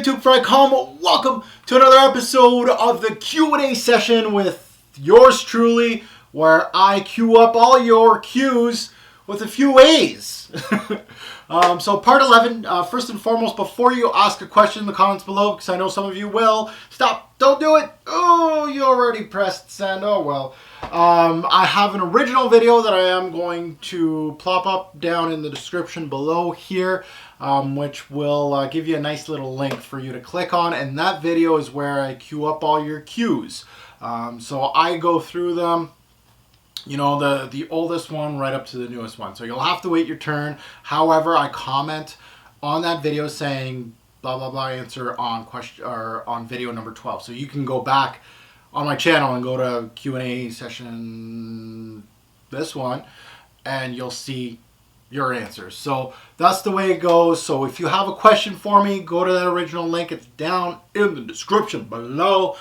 YouTube, Fragcomm. Welcome to another episode of the Q&A session with yours truly, where I queue up all your Qs with a few A's. So part 11, first and foremost, before you ask a question in the comments below, because I know some of you will, stop, don't do it. Oh, you already pressed send, oh well. I have an original video that I am going to plop up down in the description below here, which will give you a nice little link for you to click on, and that video is where I queue up all your Qs. So I go through them, you know, the oldest one right up to the newest one. So you'll have to wait your turn. However, I comment on that video saying blah blah blah answer on question or on video number 12. So you can go back on my channel and go to Q&A session this one, and you'll see your answers. So that's the way it goes. So if you have a question for me, go to that original link. It's down in the description below.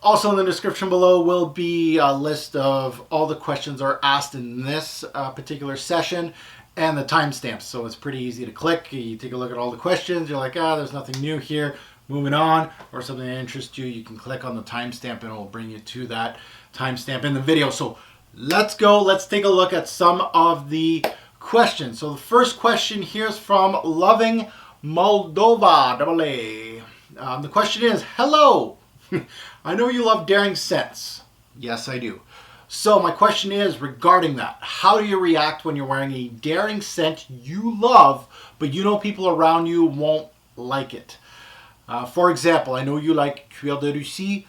Also in the description below will be a list of all the questions that are asked in this particular session and the timestamps. So it's pretty easy to click. You take a look at all the questions. You're like, there's nothing new here. Moving on, or something that interests you, you can click on the timestamp and it will bring you to that timestamp in the video. So let's go. Let's take a look at some of the questions. So the first question here is from Loving Moldova, AA. The question is, hello. I know you love daring scents. Yes, I do. So my question is regarding that. How do you react when you're wearing a daring scent you love, but you know people around you won't like it? For example, I know you like Q2.Your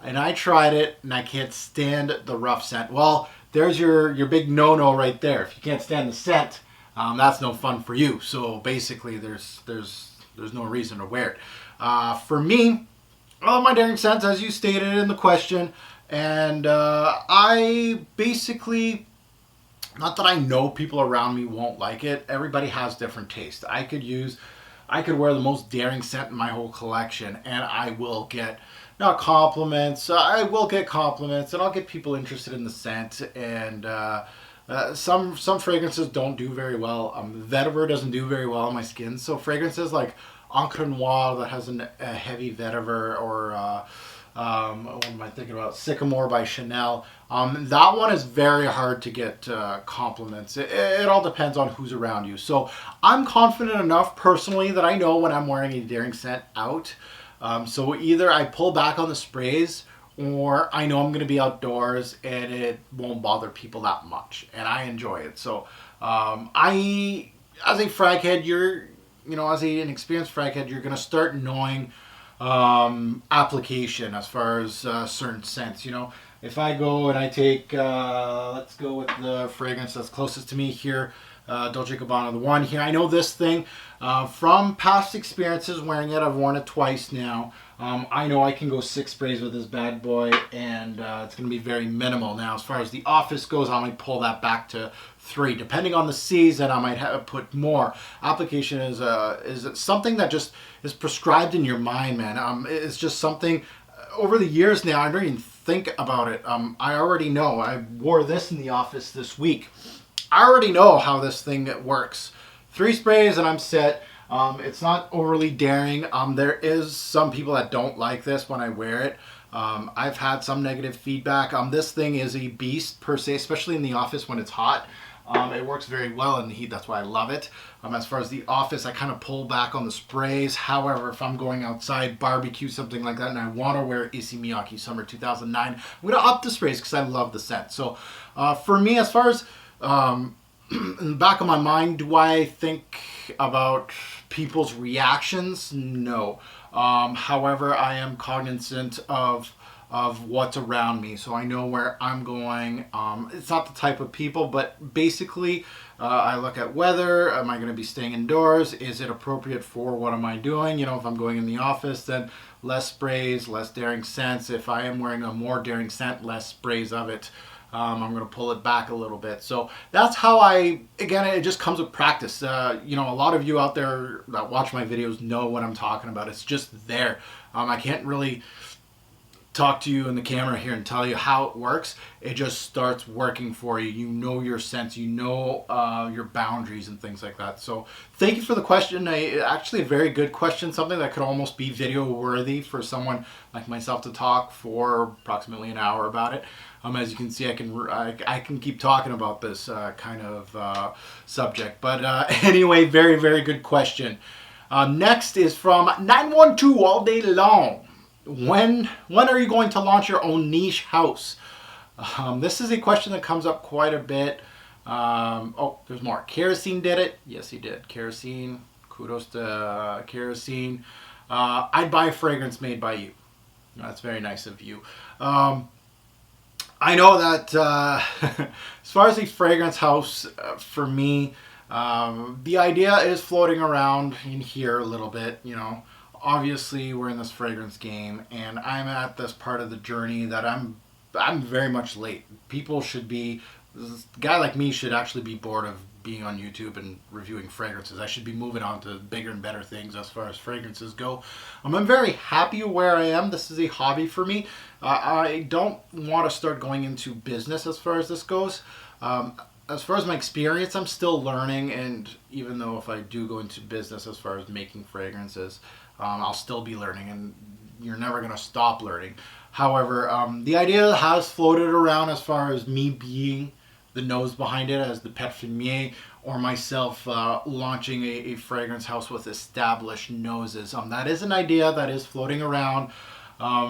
and I tried it and I can't stand the rough scent. Well, there's your big no-no right there. If you can't stand the scent, that's no fun for you. So basically, there's no reason to wear it. For me, I love my daring scents, as you stated in the question, and I basically, not that I know people around me won't like it. Everybody has different taste. I could wear the most daring scent in my whole collection, and I will get not compliments. I will get compliments, and I'll get people interested in the scent. And some fragrances don't do very well. Vetiver doesn't do very well on my skin. So fragrances like Encre Noir that has a heavy vetiver, or what am I thinking about? Sycamore by Chanel. That one is very hard to get compliments. It all depends on who's around you. So I'm confident enough personally that I know when I'm wearing a daring scent out. So either I pull back on the sprays, or I know I'm going to be outdoors and it won't bother people that much, and I enjoy it. So I, as a frag head, as an experienced frag head, you're going to start knowing application as far as certain scents. You know, if I go and I take, let's go with the fragrance that's closest to me here, Dolce & Gabbana, the one here. I know this thing from past experiences wearing it. I've worn it twice now. I know I can go 6 sprays with this bad boy, and it's going to be very minimal. Now, as far as the office goes, I might pull that back to 3. Depending on the season, I might have put more. Application is something that just is prescribed in your mind, man. It's just something, over the years now, I don't even think about it. I already know. I wore this in the office this week. I already know how this thing works. 3 sprays and I'm set. It's not overly daring. There is some people that don't like this when I wear it. I've had some negative feedback. This thing is a beast per se, especially in the office when it's hot. It works very well in the heat. That's why I love it. As far as the office, I kind of pull back on the sprays. However, if I'm going outside, barbecue, something like that, and I want to wear Issey Miyake Summer 2009, I'm going to up the sprays because I love the scent. So for me, as far as in the back of my mind, do I think about people's reactions? No. However, I am cognizant of what's around me, so I know where I'm going. It's not the type of people, but basically I look at weather. Am I going to be staying indoors? Is it appropriate for what am I doing? You know, if I'm going in the office, then less sprays, less daring scents. If I am wearing a more daring scent, less sprays of it. I'm going to pull it back a little bit. So that's how again, it just comes with practice. A lot of you out there that watch my videos know what I'm talking about. It's just there. I can't really talk to you in the camera here and tell you how it works. It just starts working for you. You know your sense, you know your boundaries and things like that. So thank you for the question. Actually a very good question, something that could almost be video worthy for someone like myself to talk for approximately an hour about it. As you can see, I can keep talking about this kind of subject. But anyway, very, very good question. Next is from 912 all day long. When are you going to launch your own niche house? This is a question that comes up quite a bit. Oh, there's more. Kerosene did it. Yes, he did. Kerosene. Kudos to Kerosene. I'd buy a fragrance made by you. That's very nice of you. I know that as far as a fragrance house, for me, the idea is floating around in here a little bit, you know. Obviously, we're in this fragrance game, and I'm at this part of the journey that I'm very much late. People should be, a guy like me should actually be bored of being on YouTube and reviewing fragrances. I should be moving on to bigger and better things as far as fragrances go. I'm very happy where I am. This is a hobby for me. I don't want to start going into business as far as this goes. As far as my experience, I'm still learning, and even though if I do go into business as far as making fragrances, I'll still be learning, and you're never going to stop learning. However, the idea has floated around as far as me being the nose behind it as the parfumier, or myself launching a fragrance house with established noses. That is an idea that is floating around.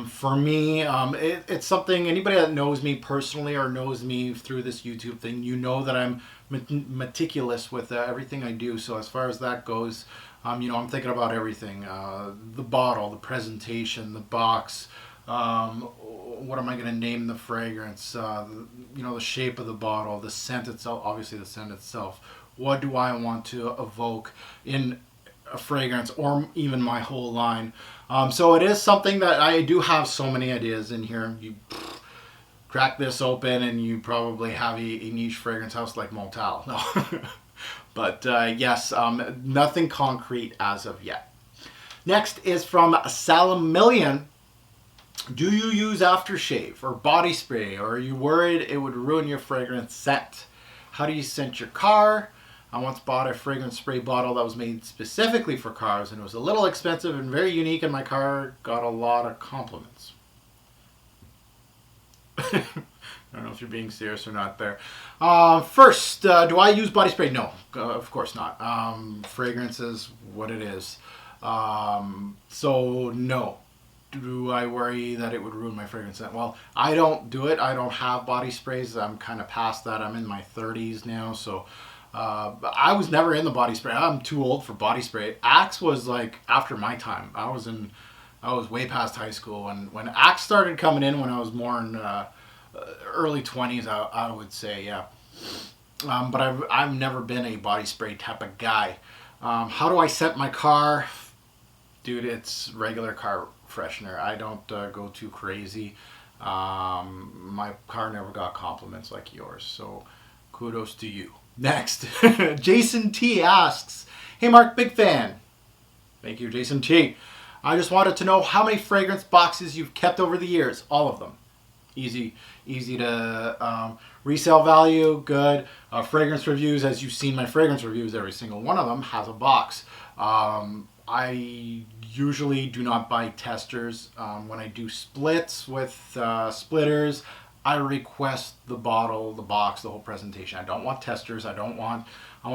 For me, it's something, anybody that knows me personally or knows me through this YouTube thing, you know that I'm meticulous with everything I do. So as far as that goes, you know, I'm thinking about everything. The bottle, the presentation, the box, what am I going to name the fragrance, you know, the shape of the bottle, the scent itself, obviously the scent itself. What do I want to evoke in a fragrance or even my whole line? So it is something that I do have so many ideas in here. You crack this open and you probably have a niche fragrance house like Motel. No. But yes, nothing concrete as of yet. Next is from Salamillion. Do you use aftershave or body spray, or are you worried it would ruin your fragrance scent? How do you scent your car? I once bought a fragrance spray bottle that was made specifically for cars, and it was a little expensive and very unique, and my car got a lot of compliments. I don't know if you're being serious or not there. First, do I use body spray? No, of course not. Fragrance is what it is. So no. Do I worry that it would ruin my fragrance scent? Well, I don't do it. I don't have body sprays. I'm kind of past that. I'm in my 30s now, so I was never in the body spray. I'm too old for body spray. Axe was like after my time. I was way past high school when Axe started coming in, when I was more in early 20s, I would say, yeah. But I've never been a body spray type of guy. How do I scent my car? Dude, it's regular car freshener. I don't go too crazy. My car never got compliments like yours, so kudos to you. Next, Jason T asks, hey Mark, big fan. Thank you, Jason T. I just wanted to know how many fragrance boxes you've kept over the years. All of them. Easy to resale value, good. Fragrance reviews, as you've seen my fragrance reviews, every single one of them has a box. I usually do not buy testers. When I do splits with splitters, I request the bottle, the box, the whole presentation. I don't want testers. I want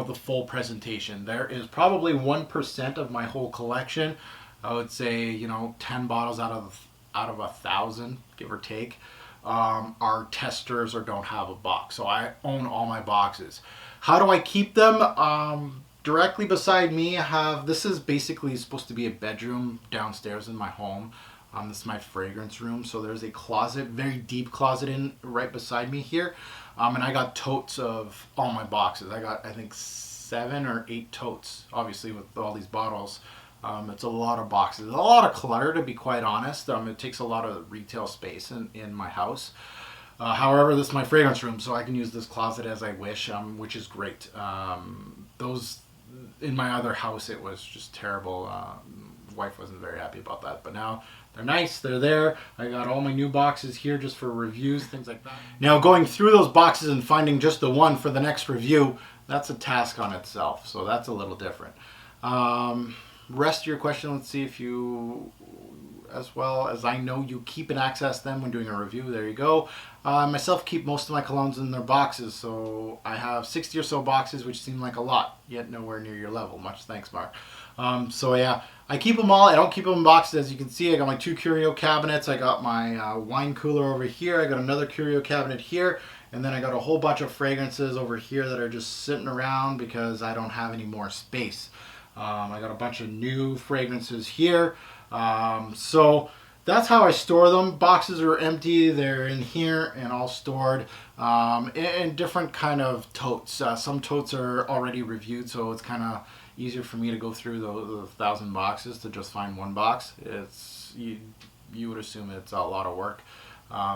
the full presentation. There is probably 1% of my whole collection. I would say, you know, 10 bottles out of 1,000, give or take, are testers or don't have a box. So I own all my boxes. How do I keep them? Directly beside me, this is basically supposed to be a bedroom downstairs in my home. This is my fragrance room. So there's a closet, very deep closet right beside me here. And I got totes of all my boxes. I got, I think, 7 or 8 totes, obviously with all these bottles. It's a lot of boxes. A lot of clutter, to be quite honest. It takes a lot of retail space in my house. However, this is my fragrance room, so I can use this closet as I wish, which is great. In my other house, it was just terrible. wife wasn't very happy about that. But now they're nice. They're there. I got all my new boxes here just for reviews, things like that. Now, going through those boxes and finding just the one for the next review, that's a task on itself. So that's a little different. Rest of your question, let's see if you, as well as I know, you keep and access them when doing a review. There you go. Myself keep most of my colognes in their boxes, so I have 60 or so boxes, which seem like a lot, yet nowhere near your level. Much thanks, Mark. So yeah, I keep them all. I don't keep them in boxes. As you can see, I got my 2 curio cabinets. I got my wine cooler over here. I got another curio cabinet here. And then I got a whole bunch of fragrances over here that are just sitting around because I don't have any more space. I got a bunch of new fragrances here. So that's how I store them. Boxes are empty. They're in here and all stored in different kind of totes. Some totes are already reviewed, so it's kind of easier for me to go through the 1,000 boxes to just find one box. It's you would assume it's a lot of work.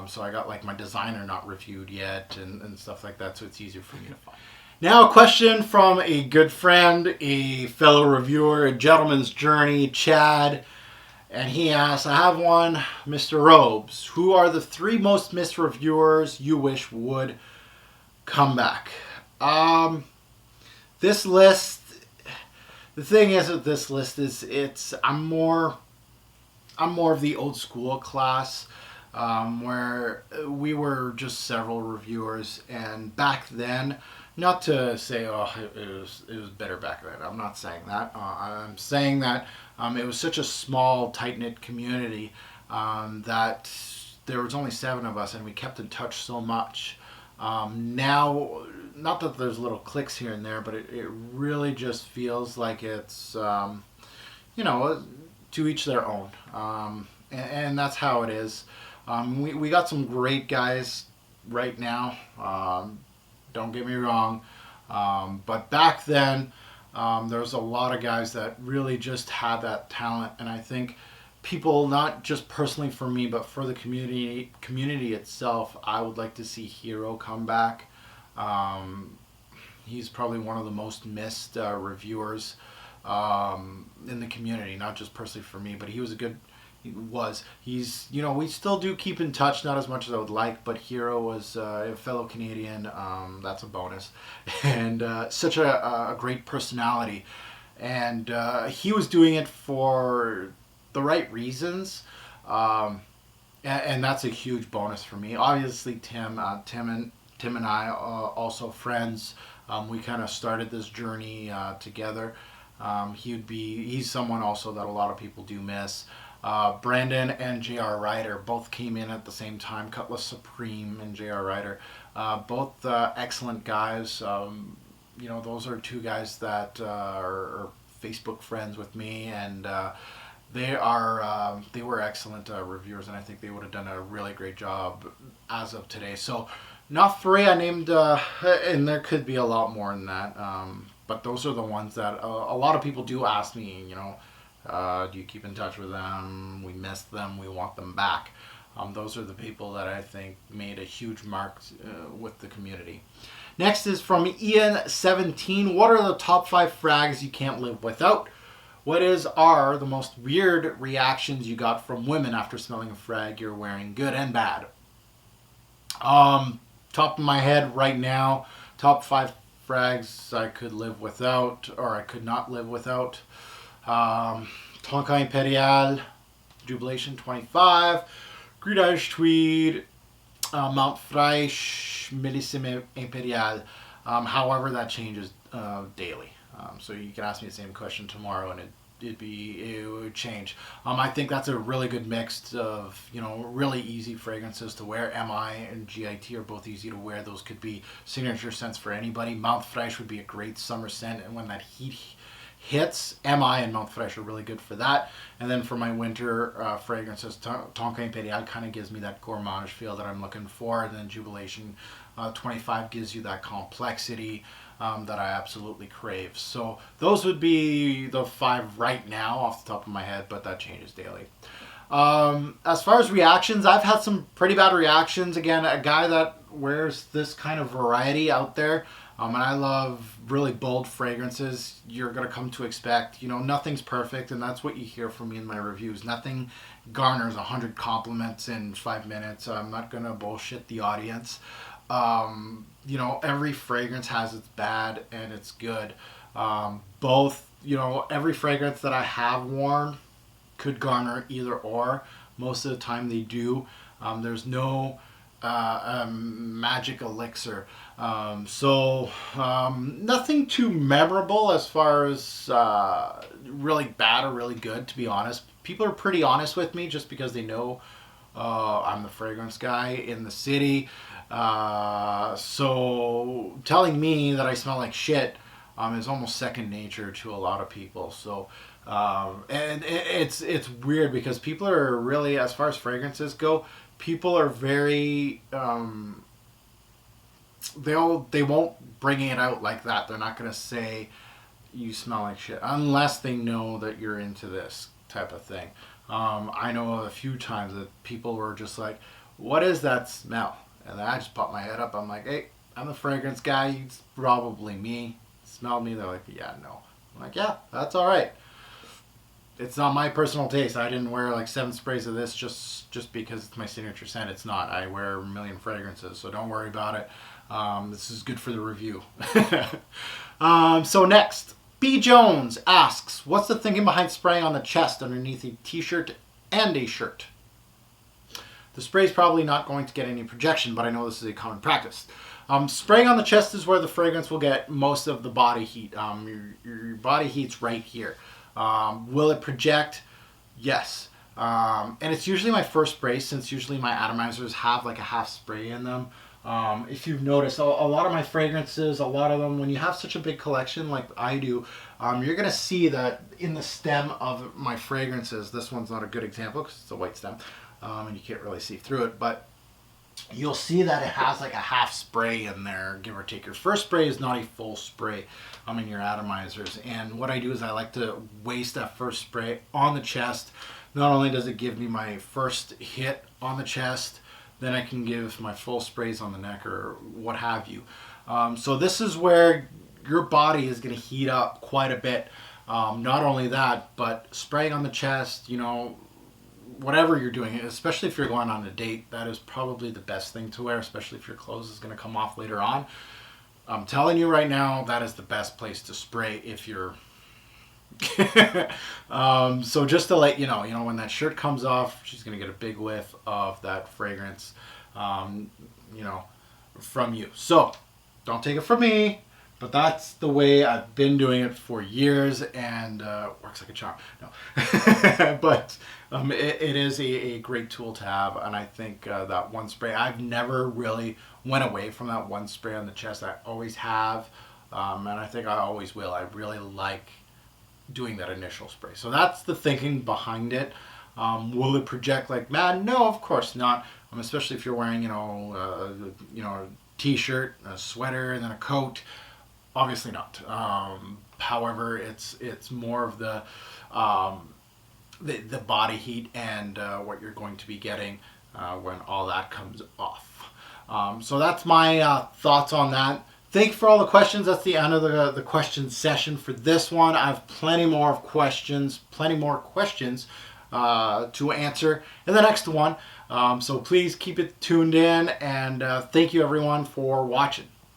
So I got like my designer not reviewed yet and stuff like that, so it's easier for me to find. Now, a question from a good friend, a fellow reviewer, a gentleman's journey, Chad. And he asks, I have one, Mr. Robes. Who are the 3 most missed reviewers you wish would come back? This list, the thing is with this list is I'm more of the old school class. Where we were just several reviewers, and back then, not to say it was better back then. I'm not saying that. I'm saying that it was such a small, tight-knit community that there was only 7 of us, and we kept in touch so much. Now, not that there's little cliques here and there, but it really just feels like it's to each their own, and that's how it is. We got some great guys right now. Don't get me wrong. But back then, there was a lot of guys that really just had that talent. And I think people, not just personally for me, but for the community itself, I would like to see Hero come back. He's probably one of the most missed reviewers in the community, not just personally for me, but he was a good... He's we still do keep in touch, not as much as I would like, but Hero was a fellow Canadian. That's a bonus. And such a great personality. And he was doing it for the right reasons. And that's a huge bonus for me. Obviously, Tim and I also friends. We kind of started this journey together. He's someone also that a lot of people do miss. Brandon and J.R. Ryder both came in at the same time. Cutlass Supreme and J.R. Ryder, both excellent guys. Those are 2 guys that are Facebook friends with me, and they were excellent reviewers, and I think they would have done a really great job as of today. So, not 3 I named, and there could be a lot more than that. But those are the ones that a lot of people do ask me. Do you keep in touch with them? We miss them. We want them back. Those are the people that I think made a huge mark with the community. Next is from Ian17. What are the top 5 frags you can't live without? What are the most weird reactions you got from women after smelling a frag you're wearing, good and bad? Top of my head right now, top 5 frags I could live without, or I could not live without. Tonka Imperial, Jubilation 25, Gridage Tweed, Mount Freisch, Millissime Imperial. However, that changes daily. So you can ask me the same question tomorrow and it would change. I think that's a really good mix of, really easy fragrances to wear. MI and GIT are both easy to wear. Those could be signature scents for anybody. Mount Freisch would be a great summer scent, and when that heat hits, MI and Mount Freisch are really good for that. And then for my winter fragrances, Tonka Imperial kind of gives me that gourmand feel that I'm looking for. And then Jubilation 25 gives you that complexity that I absolutely crave. So those would be the 5 right now off the top of my head, but that changes daily. As far as reactions, I've had some pretty bad reactions. Again, a guy that wears this kind of variety out there, And I love really bold fragrances. You're going to come to expect, nothing's perfect, and that's what you hear from me in my reviews. Nothing garners 100 compliments in 5 minutes. I'm not going to bullshit the audience. Every fragrance has its bad and its good. Both, every fragrance that I have worn could garner either or. Most of the time they do. There's no magic elixir. Nothing too memorable as far as really bad or really good, to be honest. People are pretty honest with me just because they know I'm the fragrance guy in the city. So telling me that I smell like shit is almost second nature to a lot of people. So and it's weird because people are really, as far as fragrances go, people are very they won't bring it out like that. They're not going to say you smell like shit unless they know that you're into this type of thing. I know a few times that people were just like, what is that smell? And then I just pop my head up. I'm like, hey, I'm the fragrance guy. It's probably me. Smelled me? They're like, yeah, no. I'm like, yeah, that's all right. It's not my personal taste. I didn't wear like 7 sprays of this just because it's my signature scent. It's not. I wear a million fragrances, so don't worry about it. This is good for the review. So next, B. Jones asks, what's the thinking behind spraying on the chest underneath a t-shirt and a shirt? The spray is probably not going to get any projection, but I know this is a common practice. Spraying on the chest is where the fragrance will get most of the body heat. Your body heat's right here. Will it project? Yes. And it's usually my first spray, since usually my atomizers have like a half spray in them. If you've noticed, a lot of my fragrances, a lot of them, when you have such a big collection like I do, you're going to see that in the stem of my fragrances. This one's not a good example because it's a white stem, and you can't really see through it, but you'll see that it has like a half spray in there, give or take. Your first spray is not a full spray in your atomizers. And what I do is I like to waste that first spray on the chest. Not only does it give me my first hit on the chest, then I can give my full sprays on the neck or what have you. So this is where your body is going to heat up quite a bit. Not only that, but spraying on the chest, whatever you're doing, especially if you're going on a date, that is probably the best thing to wear, especially if your clothes is going to come off later on. I'm telling you right now, that is the best place to spray if you're... So just to let you know, when that shirt comes off, she's going to get a big whiff of that fragrance, from you. So don't take it from me, but that's the way I've been doing it for years, and works like a charm. No, but it is a great tool to have, and I think that one spray, I've never really went away from that one spray on the chest. I always have, and I think I always will. I really like doing that initial spray. So that's the thinking behind it. Will it project like mad? No, of course not. Especially if you're wearing, a t-shirt, a sweater, and then a coat. Obviously not. However, it's more of the body heat and what you're going to be getting when all that comes off. So that's my thoughts on that. Thank you for all the questions. That's the end of the question session for this one. I have plenty more questions to answer in the next one. So please keep it tuned in, and thank you everyone for watching.